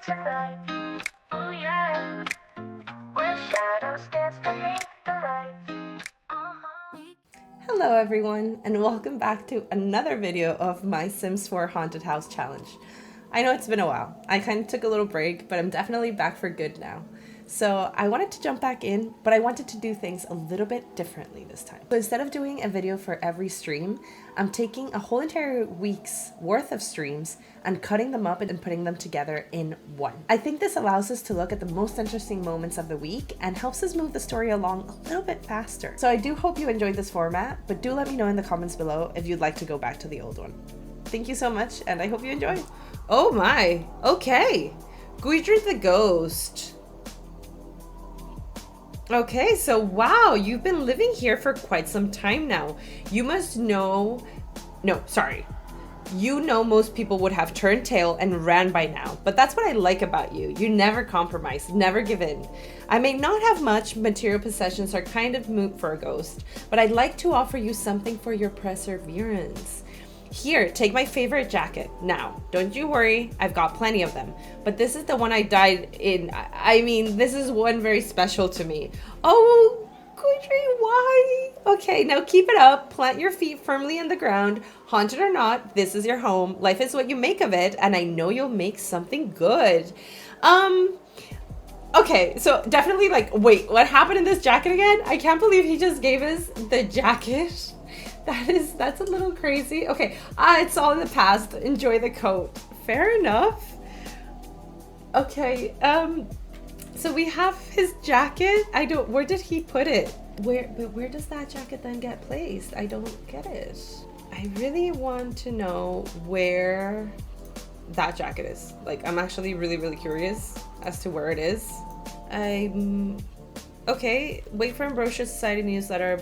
Oh yeah, where shadows dance beneath the lights. Hello everyone, and welcome back to another video of my Sims 4 Haunted House Challenge. I know it's been a while. I kind of took a little break, but I'm definitely back for good now. So I wanted to jump back in, but I wanted to do things a little bit differently this time. So instead of doing a video for every stream, I'm taking a whole entire week's worth of streams and cutting them up and putting them together in one. I think this allows us to look at the most interesting moments of the week and helps us move the story along a little bit faster. So I do hope you enjoyed this format, but do let me know in the comments below if you'd like to go back to the old one. Thank you so much, and I hope you enjoy. Oh my, okay. Guidry the Ghost. Okay, so wow, you've been living here for quite some time now. You must know, no, sorry. You know most people would have turned tail and ran by now, but that's what I like about you. You never compromise, never give in. I may not have much, material possessions are kind of moot for a ghost, but I'd like to offer you something for your perseverance. Here, take my favorite jacket. Now, don't you worry, I've got plenty of them. But this is the one I died in. I mean, this is one very special to me. Oh, Guidry, why? Okay, now keep it up. Plant your feet firmly in the ground. Haunted or not, this is your home. Life is what you make of it, and I know you'll make something good. Okay, so definitely like, wait, what happened in this jacket again? I can't believe he just gave us the jacket. That's a little crazy. Okay, it's all in the past. Enjoy the coat. Fair enough. Okay, so we have his jacket. Where did he put it? Where does that jacket then get placed? I don't get it. I really want to know where that jacket is. Like, I'm actually really curious as to where it is. Okay, wait for Ambrosia Society newsletter.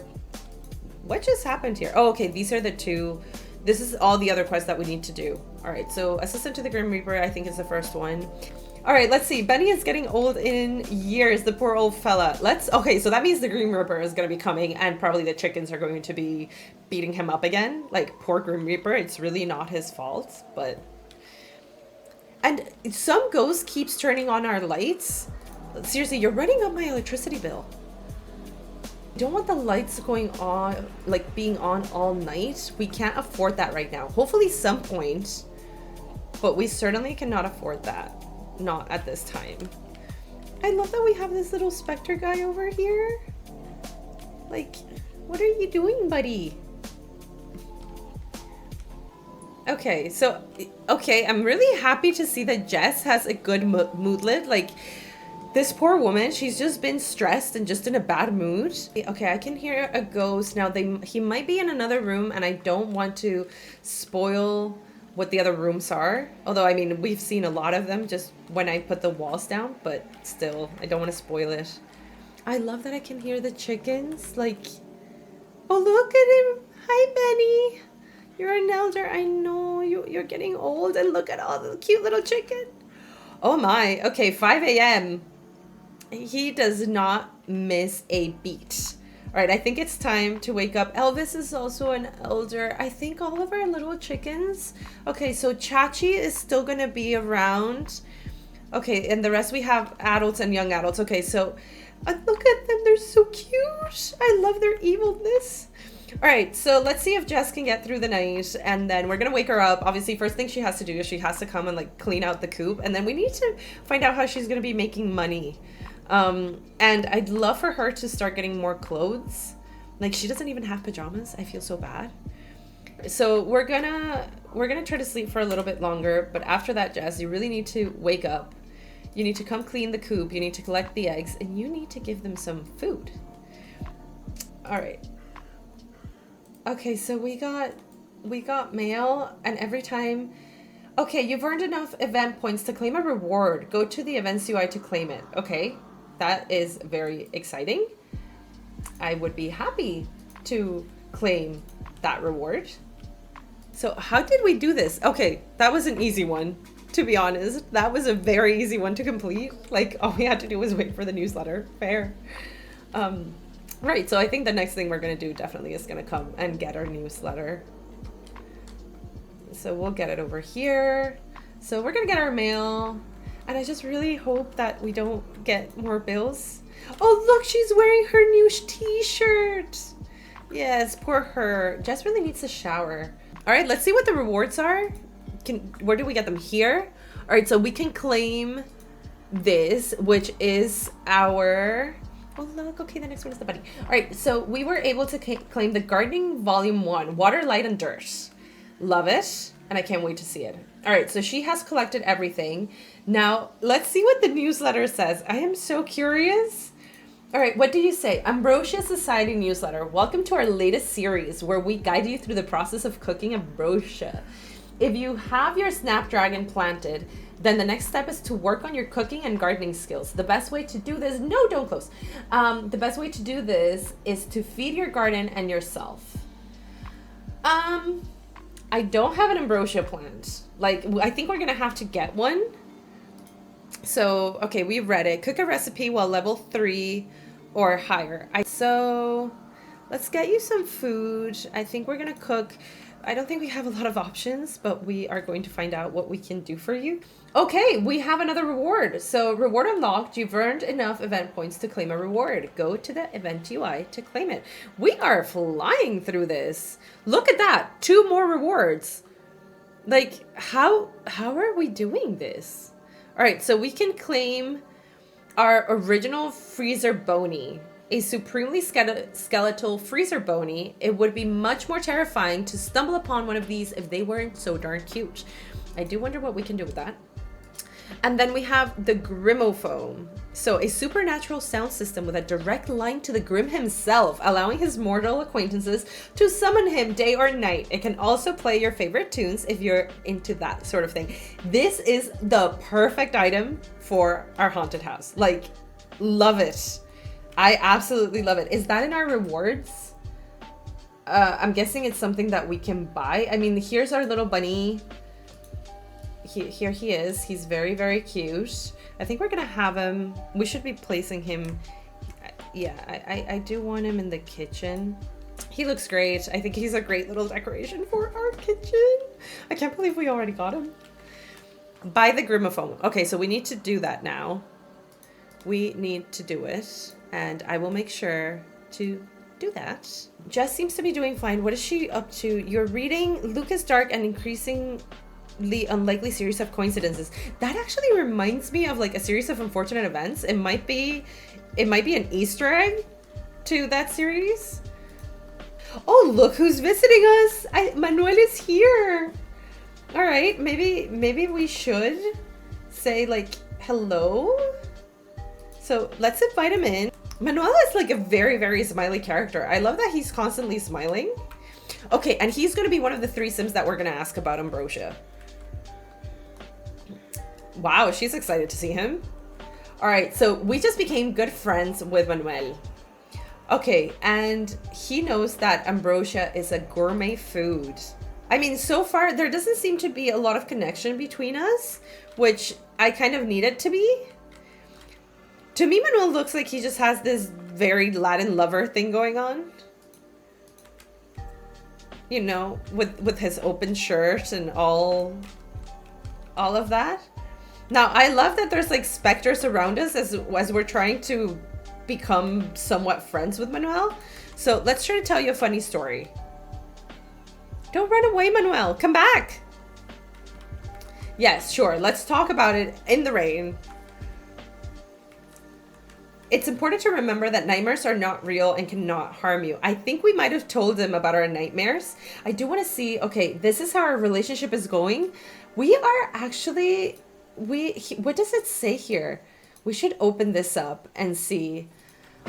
What just happened here? Oh, okay, these are the two. This is all the other quests that we need to do. All right, so Assistant to the Grim Reaper, I think is the first one. All right, let's see. Benny is getting old in years, the poor old fella. Okay, so that means the Grim Reaper is gonna be coming and probably the chickens are going to be beating him up again. Like, poor Grim Reaper, it's really not his fault, but... And some ghost keeps turning on our lights. Seriously, you're running up my electricity bill. Don't want the lights going on, like being on all night. We can't afford that right now. Hopefully some point, but we certainly cannot afford that. Not at this time. I love that we have this little specter guy over here. Like, what are you doing, buddy? Okay, so, okay, I'm really happy to see that Jess has a good moodlet. Like, this poor woman, she's just been stressed and just in a bad mood. Okay, I can hear a ghost. Now, he might be in another room, and I don't want to spoil what the other rooms are. Although, I mean, we've seen a lot of them just when I put the walls down, but still, I don't want to spoil it. I love that I can hear the chickens. Like, oh, look at him. Hi, Benny. You're an elder. I know. You're getting old, and look at all the cute little chicken. Oh my. Okay, 5 a.m. He does not miss a beat. All right, I think it's time to wake up. Elvis is also an elder. I think all of our little chickens. Okay, so Chachi is still going to be around. Okay, and the rest we have adults and young adults. Okay, so look at them. They're so cute. I love their evilness. All right, so let's see if Jess can get through the night, and then we're gonna wake her up. Obviously, first thing she has to do is she has to come and like clean out the coop, and then we need to find out how she's gonna be making money. And I'd love for her to start getting more clothes. Like, she doesn't even have pajamas. I feel so bad. So we're gonna try to sleep for a little bit longer, but after that, Jess, you really need to wake up. You need to come clean the coop. You need to collect the eggs, and you need to give them some food. All right. Okay, so we got mail, and every time... Okay, you've earned enough event points to claim a reward. Go to the events UI to claim it. Okay, that is very exciting. I would be happy to claim that reward. So how did we do this? Okay, that was an easy one, to be honest. That was a very easy one to complete. Like, all we had to do was wait for the newsletter. Fair. Right, so I think the next thing we're going to do definitely is going to come and get our newsletter. So we'll get it over here. So we're going to get our mail. And I just really hope that we don't get more bills. Oh, look, she's wearing her new t-shirt. Yes, poor her. Jess really needs a shower. All right, let's see what the rewards are. Where do we get them? Here? All right, so we can claim this, which is our... Oh, look. Okay, the next one is the bunny. All right, so we were able to claim the Gardening Volume 1, Water, Light, and Dirt. Love it. And I can't wait to see it. All right, so she has collected everything. Now, let's see what the newsletter says. I am so curious. All right, what do you say? Ambrosia Society Newsletter. Welcome to our latest series where we guide you through the process of cooking ambrosia. If you have your Snapdragon planted, then the next step is to work on your cooking and gardening skills. The best way to do this, no, don't close. The best way to do this is to feed your garden and yourself. I don't have an ambrosia plant. Like, I think we're gonna have to get one. So, okay, we read it. Cook a recipe while level 3 or higher. So, let's get you some food. I think we're gonna cook. I don't think we have a lot of options, but we are going to find out what we can do for you. Okay, we have another reward. So, reward unlocked. You've earned enough event points to claim a reward. Go to the event UI to claim it. We are flying through this. Look at that. 2 more rewards. Like, how are we doing this? All right, so we can claim our original freezer bony. A supremely skeletal freezer bony. It would be much more terrifying to stumble upon one of these if they weren't so darn cute. I do wonder what we can do with that. And then we have the Grimophone. So a supernatural sound system with a direct line to the Grim himself, allowing his mortal acquaintances to summon him day or night. It can also play your favorite tunes if you're into that sort of thing. This is the perfect item for our haunted house. Like, love it. I absolutely love it. Is that in our rewards? I'm guessing it's something that we can buy. I mean, here's our little bunny. Here he is. He's very, very cute. I think we're gonna have him. We should be placing him. Yeah, I do want him in the kitchen. He looks great. I think he's a great little decoration for our kitchen. I can't believe we already got him. Buy the Grimophone. Okay, so we need to do that now. We need to do it. And I will make sure to do that. Jess seems to be doing fine. What is she up to? You're reading Lucas Dark and increasingly unlikely series of coincidences. That actually reminds me of like a series of unfortunate events. It might be an Easter egg to that series. Oh, look who's visiting us. Manuel is here. All right, maybe we should say like hello. So let's invite him in. Manuel is like a very, very smiley character. I love that he's constantly smiling. Okay, and he's going to be one of the 3 Sims that we're going to ask about Ambrosia. Wow, she's excited to see him. All right, so we just became good friends with Manuel. Okay, and he knows that Ambrosia is a gourmet food. I mean, so far, there doesn't seem to be a lot of connection between us, which I kind of need it to be. To me, Manuel looks like he just has this very Latin lover thing going on. You know, with his open shirt and all of that. Now, I love that there's like specters around us as we're trying to become somewhat friends with Manuel. So let's try to tell you a funny story. Don't run away, Manuel. Come back. Yes, sure. Let's talk about it in the rain. It's important to remember that nightmares are not real and cannot harm you. I think we might have told him about our nightmares. I do want to see, okay, this is how our relationship is going. We are actually, what does it say here? We should open this up and see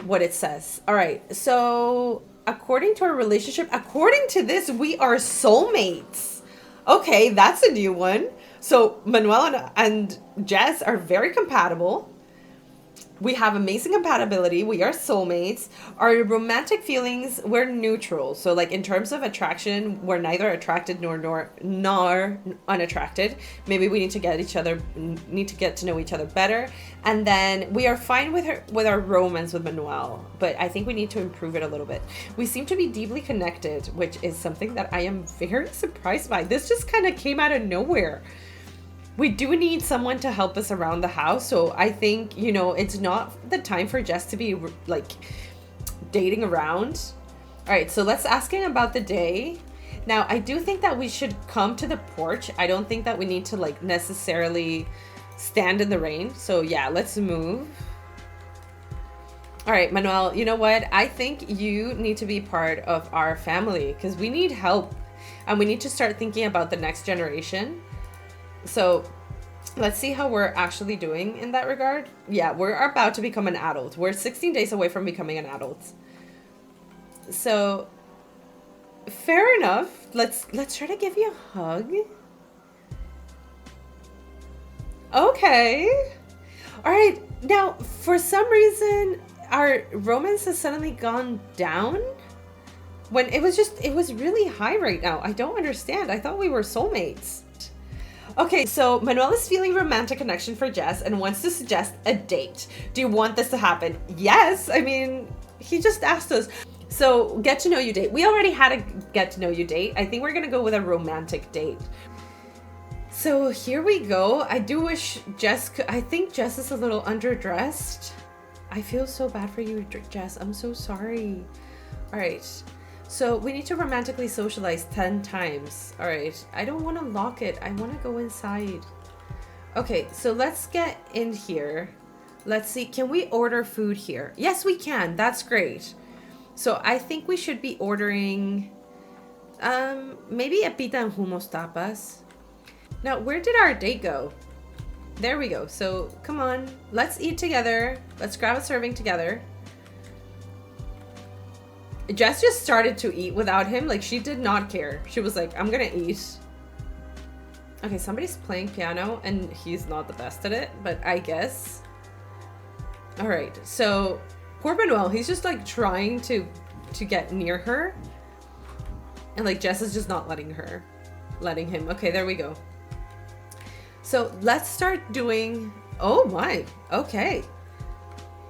what it says. All right, so according to our relationship, according to this, we are soulmates. Okay, that's a new one. So Manuel and Jess are very compatible. We have amazing compatibility. We are soulmates. Our romantic feelings, we're neutral. So like in terms of attraction, we're neither attracted nor unattracted. Maybe we need to get to know each other better. And then we are fine with our romance with Manuel, but I think we need to improve it a little bit. We seem to be deeply connected, which is something that I am very surprised by. This just kind of came out of nowhere. We do need someone to help us around the house. So I think, you know, it's not the time for Jess to be like dating around. All right, so let's ask him about the day. Now, I do think that we should come to the porch. I don't think that we need to like necessarily stand in the rain. So yeah, let's move. All right, Manuel, you know what? I think you need to be part of our family because we need help and we need to start thinking about the next generation. So let's see how we're actually doing in that regard. Yeah, we're about to become an adult. We're 16 days away from becoming an adult. So fair enough. Let's try to give you a hug. Okay. All right. Now, for some reason, our romance has suddenly gone down when it was really high right now. I don't understand. I thought we were soulmates. Okay, so Manuel is feeling romantic connection for Jess and wants to suggest a date. Do you want this to happen? Yes. I mean, he just asked us. So, get to know you date. We already had a get to know you date. I think we're going to go with a romantic date. So, here we go. I do wish Jess could. I think Jess is a little underdressed. I feel so bad for you, Jess. I'm so sorry. All right. So we need to romantically socialize 10 times. All right. I don't want to lock it. I want to go inside. Okay. So let's get in here. Let's see. Can we order food here? Yes, we can. That's great. So I think we should be ordering maybe a pita and hummus tapas. Now, where did our date go? There we go. So come on. Let's eat together. Let's grab a serving together. Jess just started to eat without him. Like, she did not care. She was like, I'm gonna eat. Okay, somebody's playing piano and he's not the best at it, but I guess. All right, so poor Manuel, he's just like trying to get near her. And like Jess is just not letting him. Okay, there we go. So let's start doing, oh my, okay.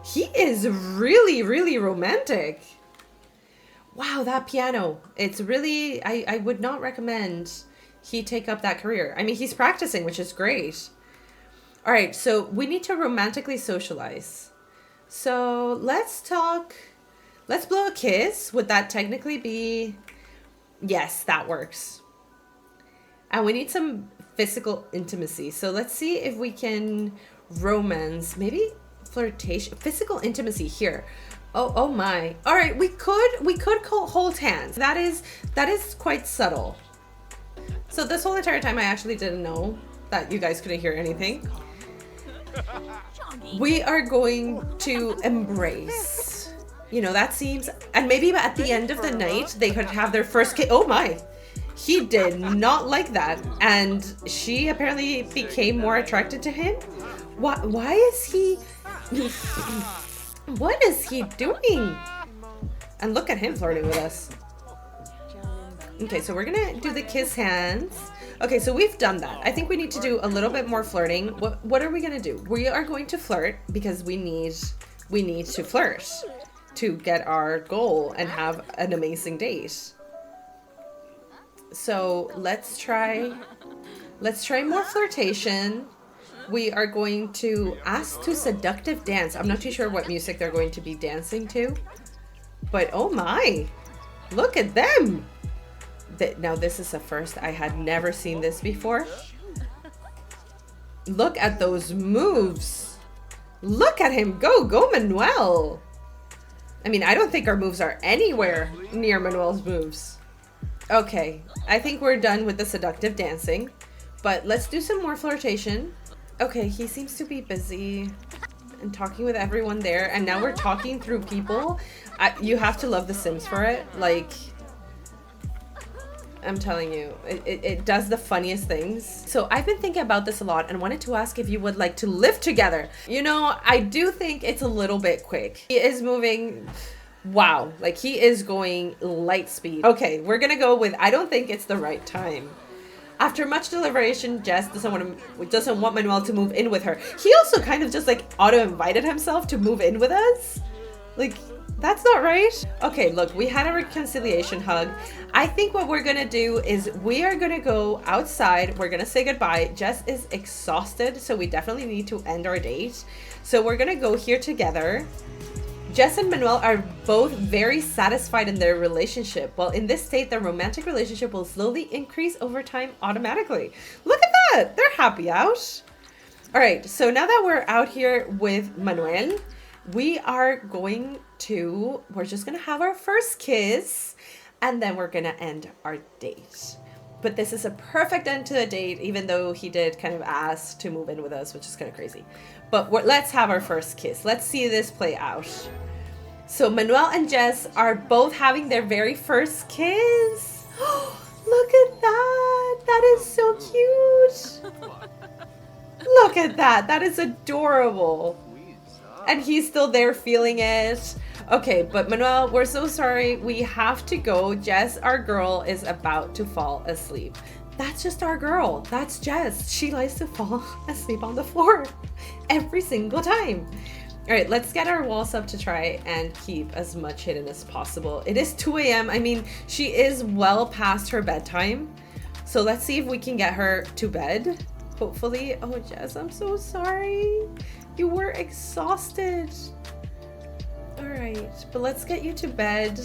He is really, really romantic. Wow, that piano. It's really, I would not recommend he take up that career. I mean, he's practicing, which is great. All right, so we need to romantically socialize. So let's blow a kiss. Would that technically be, yes, that works. And we need some physical intimacy. So let's see if we can romance, maybe flirtation, physical intimacy here. Oh my. All right, we could hold hands. That is quite subtle. So this whole entire time I actually didn't know that you guys couldn't hear anything. We are going to embrace. You know, that seems, and maybe at the end of the night they could have their first kiss. Oh my. He did not like that, and she apparently became more attracted to him. Why is he what is he doing? And look at him flirting with us. Okay, so we're gonna do the kiss hands. Okay, so we've done that. I think we need to do a little bit more flirting. What are we gonna do? We are going to flirt because we need to flirt to get our goal and have an amazing date. So let's try more flirtation. We are going to ask to seductive dance. I'm not too sure what music they're going to be dancing to, but oh my, look at them. Now this is a first. I had never seen this before. Look at those moves. Look at him go Manuel. I mean, I don't think our moves are anywhere near Manuel's moves. Okay, I think we're done with the seductive dancing, but let's do some more flirtation. Okay, he seems to be busy and talking with everyone there, and now we're talking through people. You have to love The Sims for it. Like, I'm telling you, it does the funniest things. So I've been thinking about this a lot and wanted to ask if you would like to live together. You know, I do think it's a little bit quick. He is moving, wow, like he is going light speed. Okay, we're gonna go with, I don't think it's the right time. After much deliberation, Jess doesn't want Manuel to move in with her. He also kind of just like auto-invited himself to move in with us. Like, That's not right. Okay, look, we had a reconciliation hug. I think what we're gonna do is we are gonna go outside. We're gonna say goodbye. Jess is exhausted, so we definitely need to end our date. So we're gonna go here together. Jess and Manuel are both very satisfied in their relationship. Well, in this state, their romantic relationship will slowly increase over time automatically. Look at that. They're happy out. All right, so now that we're out here with Manuel, we're just gonna have our first kiss and then we're gonna end our date. But this is a perfect end to the date, even though he did kind of ask to move in with us, which is kind of crazy. But let's have our first kiss. Let's see this play out. So Manuel and Jess are both having their very first kiss. Look at that. That is so cute. Look at that. That is adorable. And he's still there feeling it. Okay, but Manuel, we're so sorry. We have to go. Jess, our girl, is about to fall asleep. That's just our girl. That's Jess. She likes to fall asleep on the floor every single time. All right, let's get our walls up to try and keep as much hidden as possible. It is 2 a.m. I mean, she is well past her bedtime. So let's see if we can get her to bed. Hopefully. Oh, Jess, I'm so sorry. You were exhausted. All right, but let's get you to bed.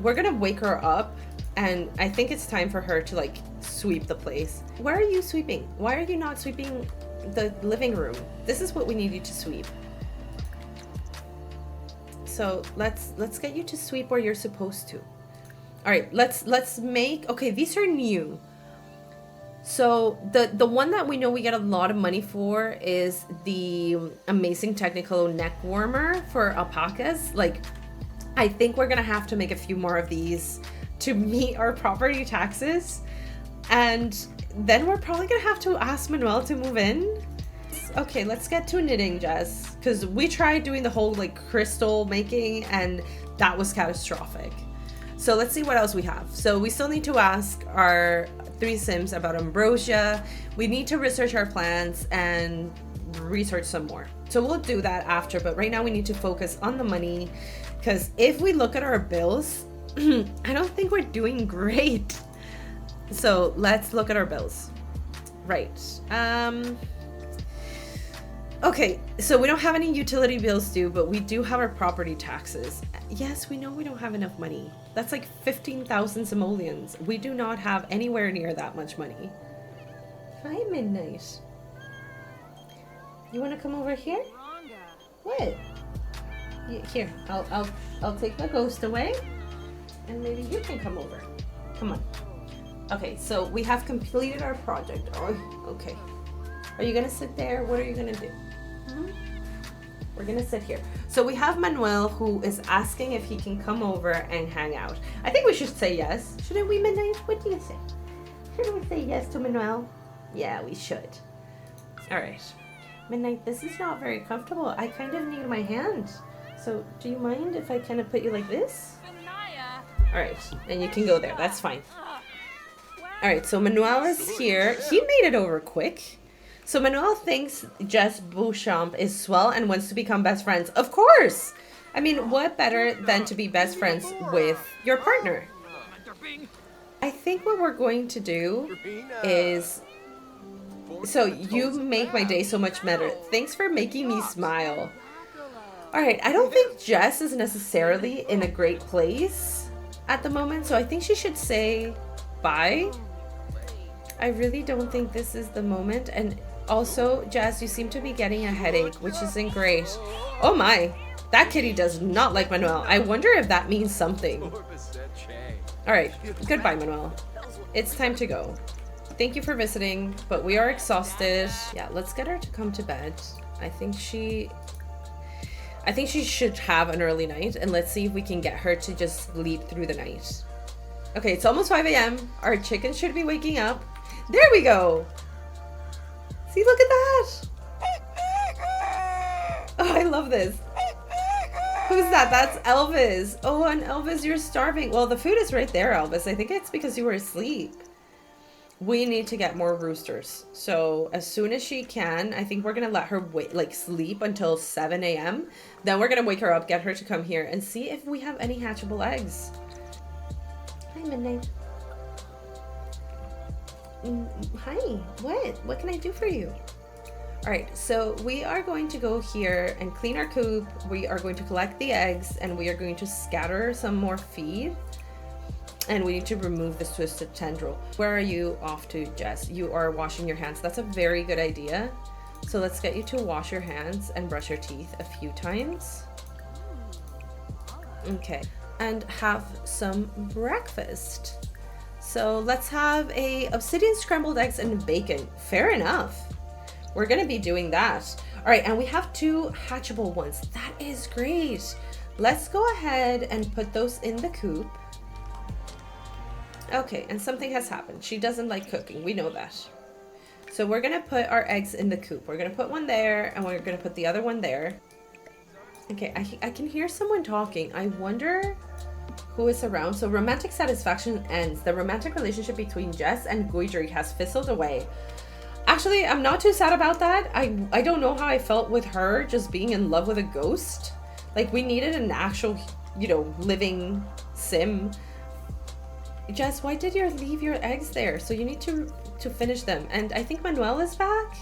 We're gonna wake her up, and I think it's time for her to like sweep the place. Where are you sweeping? Why are you not sweeping the living room? This is what we need you to sweep. So let's get you to sweep where you're supposed to. All right, let's make, okay, these are new. So the one that we know we get a lot of money for is the amazing technical neck warmer for alpacas. Like, I think we're gonna have to make a few more of these to meet our property taxes. And then we're probably gonna have to ask Manuel to move in. Okay, let's get to knitting, Jess, because we tried doing the whole like crystal making and that was catastrophic. So let's see what else we have. So we still need to ask our 3 Sims about ambrosia. We need to research our plants and research some more. So we'll do that after, but right now we need to focus on the money, because if we look at our bills, I don't think we're doing great. So let's look at our bills. Right. Okay, so we don't have any utility bills due, but we do have our property taxes. Yes, we know we don't have enough money. That's like 15,000 simoleons. We do not have anywhere near that much money. Hi, Midnight. You want to come over here? What? Here, I'll take the ghost away, and maybe you can come over. Come on. Okay, so we have completed our project. Oh, okay. Are you gonna sit there? What are you gonna do? We're gonna sit here. So we have Manuel, who is asking if he can come over and hang out. I think we should say yes. Shouldn't we, Midnight? What do you say? Shouldn't we say yes to Manuel? Yeah, we should. All right. Midnight, this is not very comfortable. I kind of need my hand. So do you mind if I kind of put you like this? All right, and you can go there. That's fine. All right, so Manuel is here. He made it over quick. So Manuel thinks Jess Beauchamp is swell and wants to become best friends. Of course! I mean, what better than to be best friends with your partner? I think what we're going to do is... So you make my day so much better. Thanks for making me smile. Alright, I don't think Jess is necessarily in a great place at the moment, so I think she should say bye. I really don't think this is the moment. And also, Jess, you seem to be getting a headache, which isn't great. Oh my, that kitty does not like Manuel. I wonder if that means something. Alright, goodbye, Manuel. It's time to go. Thank you for visiting, but we are exhausted. Yeah, let's get her to come to bed. I think she should have an early night, and let's see if we can get her to just sleep through the night. Okay, it's almost 5 a.m. Our chicken should be waking up. There we go. See, look at that. Oh, I love this. Who's that? That's Elvis. Oh, and Elvis, you're starving. Well, the food is right there, Elvis. I think it's because you were asleep. We need to get more roosters. So as soon as she can, I think we're gonna let her wait, like sleep until 7 a.m. Then we're gonna wake her up, get her to come here and see if we have any hatchable eggs. Hi, Midnight. Hi, what can I do for you? All right, so we are going to go here and clean our coop. We are going to collect the eggs and we are going to scatter some more feed. And we need to remove this twisted tendril. Where are you off to, Jess? You are washing your hands. That's a very good idea. So let's get you to wash your hands and brush your teeth a few times. Okay, and have some breakfast. So let's have a obsidian scrambled eggs and bacon. Fair enough. We're gonna be doing that. All right, and we have 2 hatchable ones. That is great. Let's go ahead and put those in the coop. Okay, and something has happened. She doesn't like cooking. We know that. So we're gonna put our eggs in the coop. We're gonna put one there and we're gonna put the other one there. Okay, I can hear someone talking. I wonder who is around. So romantic satisfaction ends. The romantic relationship between Jess and Guidry has fizzled away. Actually, I'm not too sad about that. I don't know how I felt with her just being in love with a ghost. Like, we needed an actual, you know, living sim. Jess, why did you leave your eggs there? So you need to finish them. And I think Manuel is back.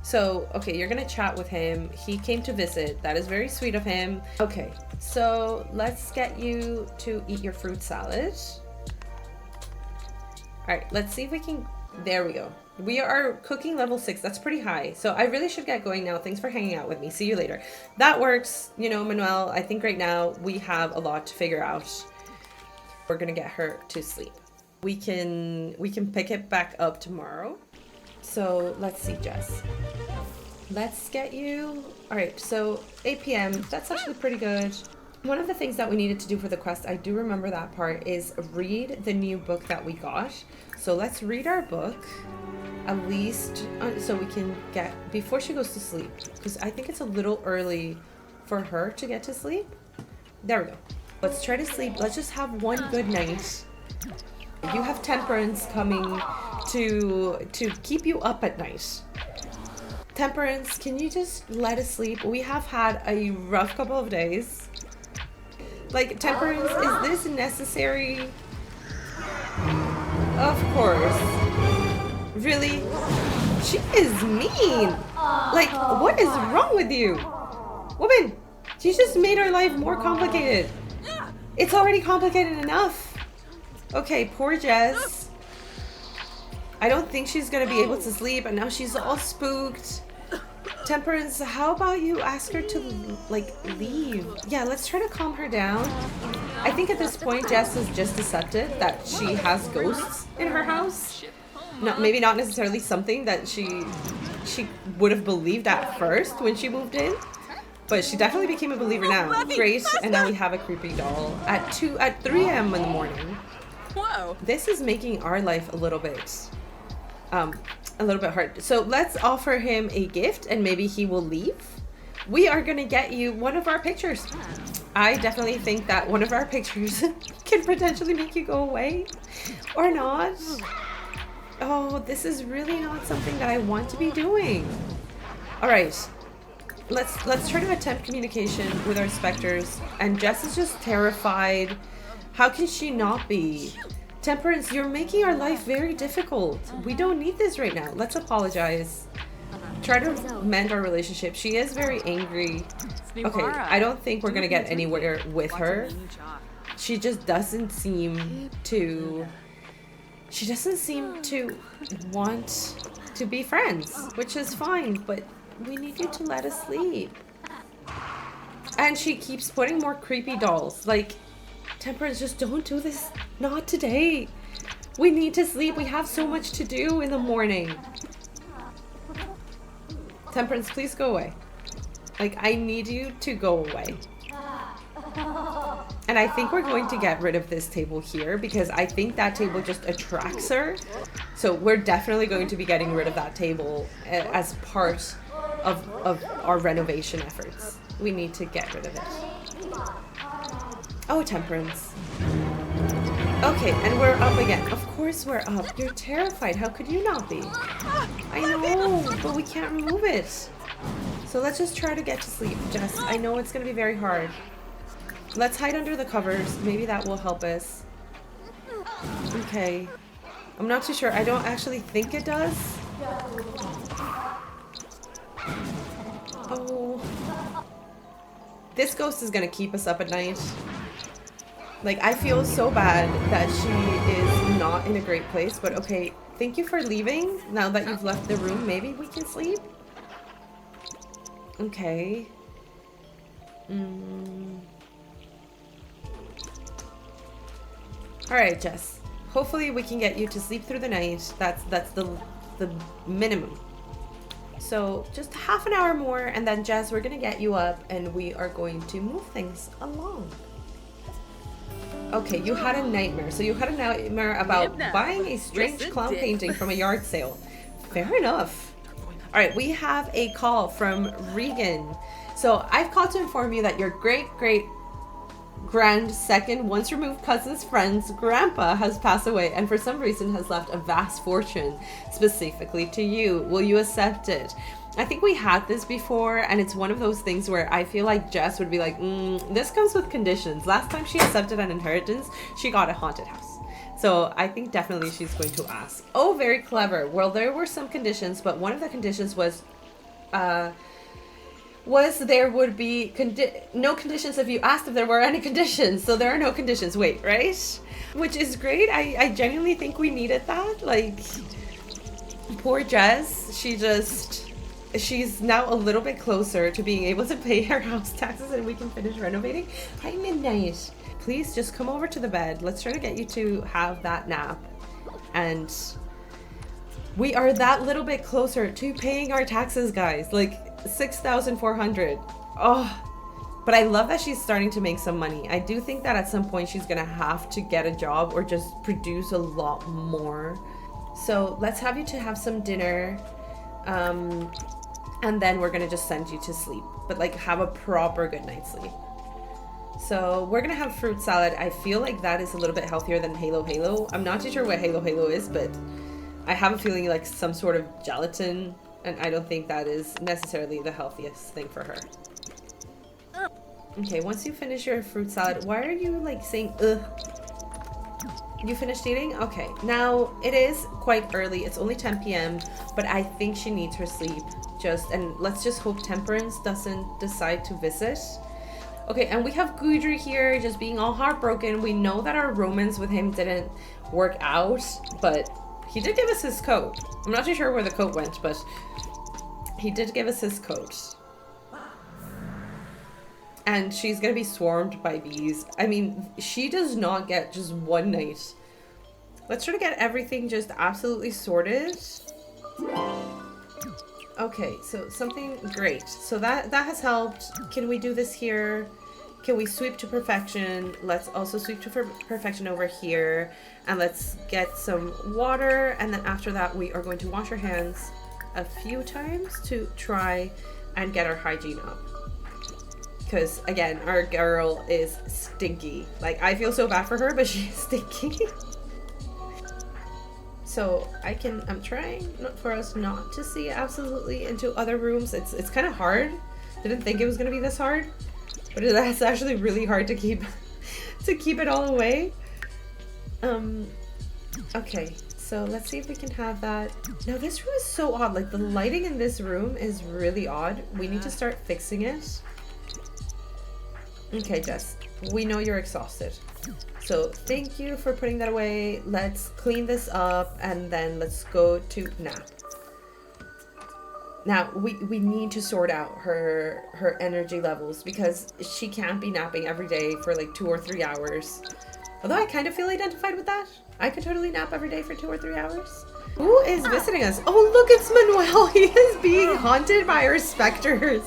So, okay, you're gonna chat with him. He came to visit. That is very sweet of him. Okay, so let's get you to eat your fruit salad. All right, let's see if we can, there we go. We are cooking level 6. That's pretty high. So I really should get going now. Thanks for hanging out with me. See you later. That works. You know, Manuel, I think right now we have a lot to figure out. We're gonna get her to sleep. We can pick it back up tomorrow. So let's see, Jess. Let's get you. All right, so 8 p.m. That's actually pretty good. One of the things that we needed to do for the quest, I do remember that part, is read the new book that we got. So let's read our book, at least so we can get, before she goes to sleep, because I think it's a little early for her to get to sleep. There we go. Let's try to sleep. Let's just have one good night. You have Temperance coming to keep you up at night. Temperance, can you just let us sleep? We have had a rough couple of days. Like, Temperance, is this necessary? Of course. Really? She is mean. Like, what is wrong with you? Woman, she just made our life more complicated. It's already complicated enough. Okay, poor Jess. I don't think she's gonna be able to sleep, and now she's all spooked. Temperance, how about you ask her to, like, leave? Yeah, let's try to calm her down. I think at this point, Jess has just accepted that she has ghosts in her house. Maybe not necessarily something that she would have believed at first when she moved in, but she definitely became a believer now. Great, and now we have a creepy doll at 3 a.m. in the morning. Whoa. This is making our life a little bit hard. So let's offer him a gift and maybe he will leave. We are gonna get you one of our pictures. I definitely think that one of our pictures can potentially make you go away or not. Oh, this is really not something that I want to be doing. All right, let's try to attempt communication with our specters. And Jess is just terrified. How can she not be? Temperance, you're making our life very difficult. We don't need this right now. Let's apologize. Try to mend our relationship. She is very angry. Okay, I don't think we're gonna get anywhere with her. She just doesn't seem to... She doesn't seem to want to be friends, which is fine, but we need you to let us sleep. And she keeps putting more creepy dolls. Like, Temperance, just don't do this. Not today. We need to sleep. We have so much to do in the morning. Temperance, please go away. Like, I need you to go away. And I think we're going to get rid of this table here because I think that table just attracts her. So we're definitely going to be getting rid of that table as part of our renovation efforts. We need to get rid of it. Oh, Temperance. Okay, and we're up again. Of course we're up. You're terrified. How could you not be? I know, but we can't remove it. So let's just try to get to sleep, Jess. I know it's going to be very hard. Let's hide under the covers. Maybe that will help us. Okay. I'm not too sure. I don't actually think it does. Oh. This ghost is going to keep us up at night. Like, I feel so bad that she is not in a great place, but okay, thank you for leaving. Now that you've left the room, maybe we can sleep? Okay. Alright, Jess. Hopefully we can get you to sleep through the night. That's the minimum. So, just half an hour more, and then, Jess, we're gonna get you up, and we are going to move things along. Okay, you had a nightmare. So you had a nightmare about buying a strange clown painting from a yard sale. Fair enough. All right, we have a call from Regan. So I've called to inform you that your great-great-grand second once removed cousin's friend's grandpa has passed away and for some reason has left a vast fortune specifically to you. Will you accept it? I think we had this before, and it's one of those things where I feel like Jess would be like, this comes with conditions. Last time she accepted an inheritance, she got a haunted house. So I think definitely she's going to ask. Oh, very clever. Well, there were some conditions, but one of the conditions was there would be no conditions if you asked if there were any conditions. So there are no conditions. Wait, right? Which is great. I genuinely think we needed that. Like, poor Jess, she's now a little bit closer to being able to pay her house taxes and we can finish renovating by midnight. Please just come over to the bed. Let's try to get you to have that nap. And we are that little bit closer to paying our taxes, guys. Like 6,400. Oh, but I love that she's starting to make some money. I do think that at some point she's gonna have to get a job or just produce a lot more. So let's have you to have some dinner. And then we're gonna just send you to sleep, but like have a proper good night's sleep. So we're gonna have fruit salad. I feel like that is a little bit healthier than Halo. I'm not too sure what Halo is, but I have a feeling like some sort of gelatin, and I don't think that is necessarily the healthiest thing for her. Okay, once you finish your fruit salad, why are you like saying ugh? You finished eating? Okay, now it is quite early. It's only 10 p.m., but I think she needs her sleep. And let's just hope Temperance doesn't decide to visit. Okay, and we have Gudry here just being all heartbroken. We know that our romance with him didn't work out, but he did give us his coat. I'm not too sure where the coat went, but he did give us his coat. And she's gonna be swarmed by bees. I mean, she does not get just one night. Let's try to get everything just absolutely sorted. Okay, so something great. So that has helped. Can we do this here? Can we sweep to perfection? Let's also sweep to perfection over here. And let's get some water. And then after that, we are going to wash our hands a few times to try and get our hygiene up. Because again, our girl is stinky. Like, I feel so bad for her, but she's stinky. So I'm trying for us not to see absolutely into other rooms. It's kind of hard. Didn't think it was gonna be this hard, but it's actually really hard to keep it all away. Okay, so let's see if we can have that. Now this room is so odd. Like, the lighting in this room is really odd. We need to start fixing it. Okay, Jess, we know you're exhausted. So thank you for putting that away. Let's clean this up and then let's go to nap. Now we need to sort out her energy levels because she can't be napping every day for like 2 or 3 hours. Although I kind of feel identified with that. I could totally nap every day for 2 or 3 hours. Who is visiting us? Oh, look, it's Manuel. He is being haunted by our specters.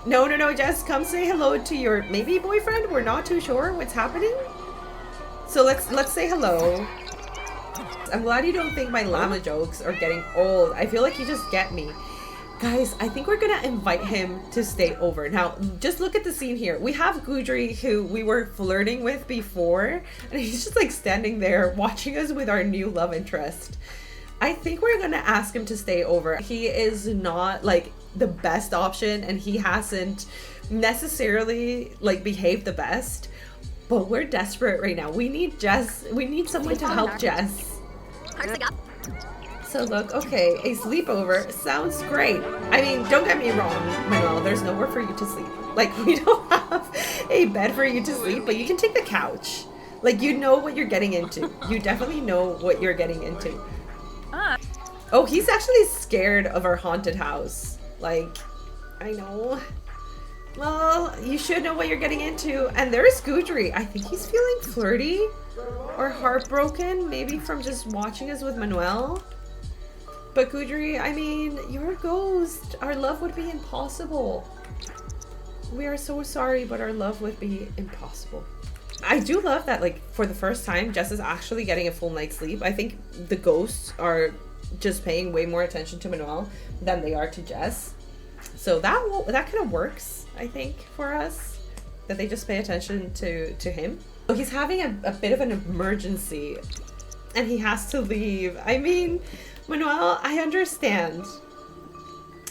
No, Jess, come say hello to your maybe boyfriend. We're not too sure what's happening. So let's say hello. I'm glad you don't think my llama jokes are getting old. I feel like you just get me. Guys, I think we're gonna invite him to stay over. Now, just look at the scene here. We have Gudri, who we were flirting with before, and he's just like standing there watching us with our new love interest. I think we're gonna ask him to stay over. He is not like the best option, and he hasn't necessarily like behaved the best, but we're desperate right now. We need Jess. We need someone to help Jess. So look, okay, a sleepover sounds great. I mean, don't get me wrong, Manuel, there's nowhere for you to sleep. Like, we don't have a bed for you to sleep, but you can take the couch. Like, you know what you're getting into. You definitely know what you're getting into. Oh, he's actually scared of our haunted house. Like, I know. Well, you should know what you're getting into. And there's Gudri. I think he's feeling flirty or heartbroken, maybe from just watching us with Manuel. But Gudri, I mean, you're a ghost. Our love would be impossible. We are so sorry, but our love would be impossible. I do love that, like, for the first time, Jess is actually getting a full night's sleep. I think the ghosts are just paying way more attention to Manuel than they are to Jess. So that kind of works, I think, for us. That they just pay attention to him. So he's having a bit of an emergency, and he has to leave. I mean, Manuel, I understand.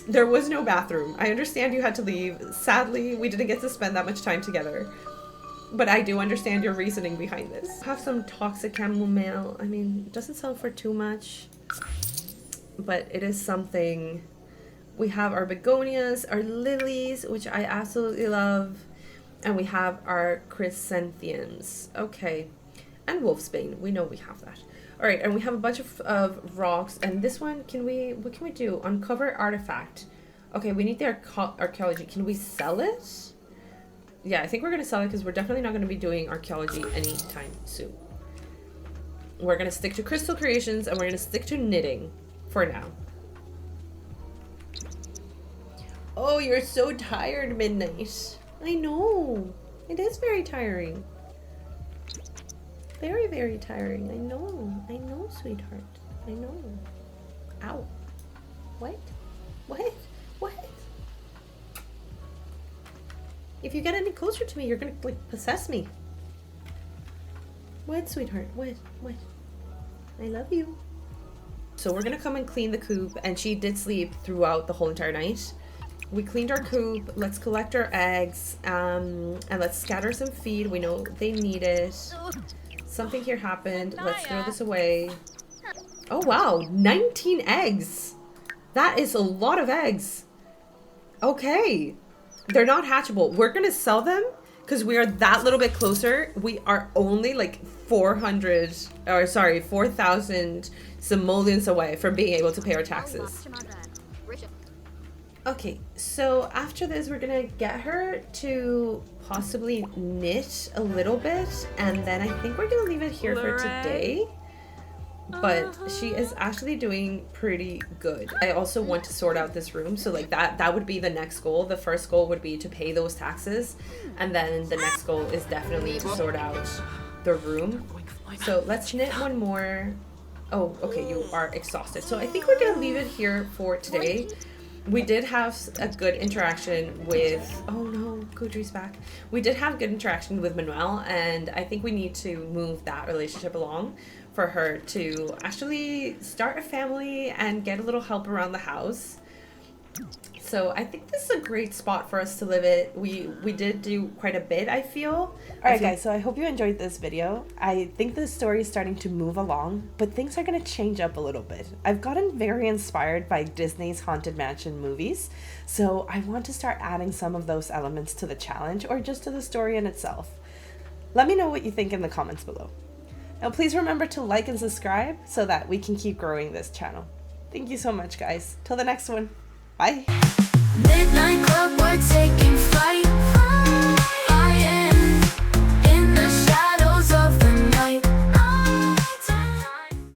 There was no bathroom. I understand you had to leave. Sadly, we didn't get to spend that much time together. But I do understand your reasoning behind this. Have some toxic chamomile. I mean, it doesn't sell for too much, but it is something. We have our begonias, our lilies, which I absolutely love, and we have our chrysanthemums. Okay, and wolfsbane. We know we have that. All right, and we have a bunch of rocks, and this one, what can we do? Uncover artifact. Okay, we need the archaeology. Can we sell it? Yeah, I think we're gonna sell it because we're definitely not gonna be doing archaeology anytime soon. We're gonna stick to crystal creations, and we're gonna stick to knitting for now. Oh, you're so tired, Midnight. I know. It is very tiring. Very, very tiring. I know, sweetheart. I know. Ow. What? What? What? If you get any closer to me, you're gonna, like, possess me. What, sweetheart? What? What? I love you. So we're gonna come and clean the coop, and she did sleep throughout the whole entire night. We cleaned our coop. Let's collect our eggs, and let's scatter some feed. We know they need it. Something here happened. Let's throw this away. Oh wow, 19 eggs. That is a lot of eggs. Okay. They're not hatchable. We're gonna sell them because we are that little bit closer. We are only like 4,000 simoleons away from being able to pay our taxes. Okay, so after this, we're gonna get her to possibly knit a little bit, and then I think we're gonna leave it here for today. But she is actually doing pretty good. I also want to sort out this room, so like that would be the next goal. The first goal would be to pay those taxes, and then the next goal is definitely to sort out the room. So let's knit one more. Oh, okay, you are exhausted. So I think we're gonna leave it here for today. We did have a good interaction with, oh no, Gudri's back. We did have good interaction with Manuel, and I think we need to move that relationship along for her to actually start a family and get a little help around the house. So I think this is a great spot for us to live it. We did do quite a bit, I feel. Alright guys, so I hope you enjoyed this video. I think the story is starting to move along, but things are going to change up a little bit. I've gotten very inspired by Disney's Haunted Mansion movies, so I want to start adding some of those elements to the challenge or just to the story in itself. Let me know what you think in the comments below. Now please remember to like and subscribe so that we can keep growing this channel. Thank you so much guys. Till the next one. Bye. Midnight club, we're taking flight.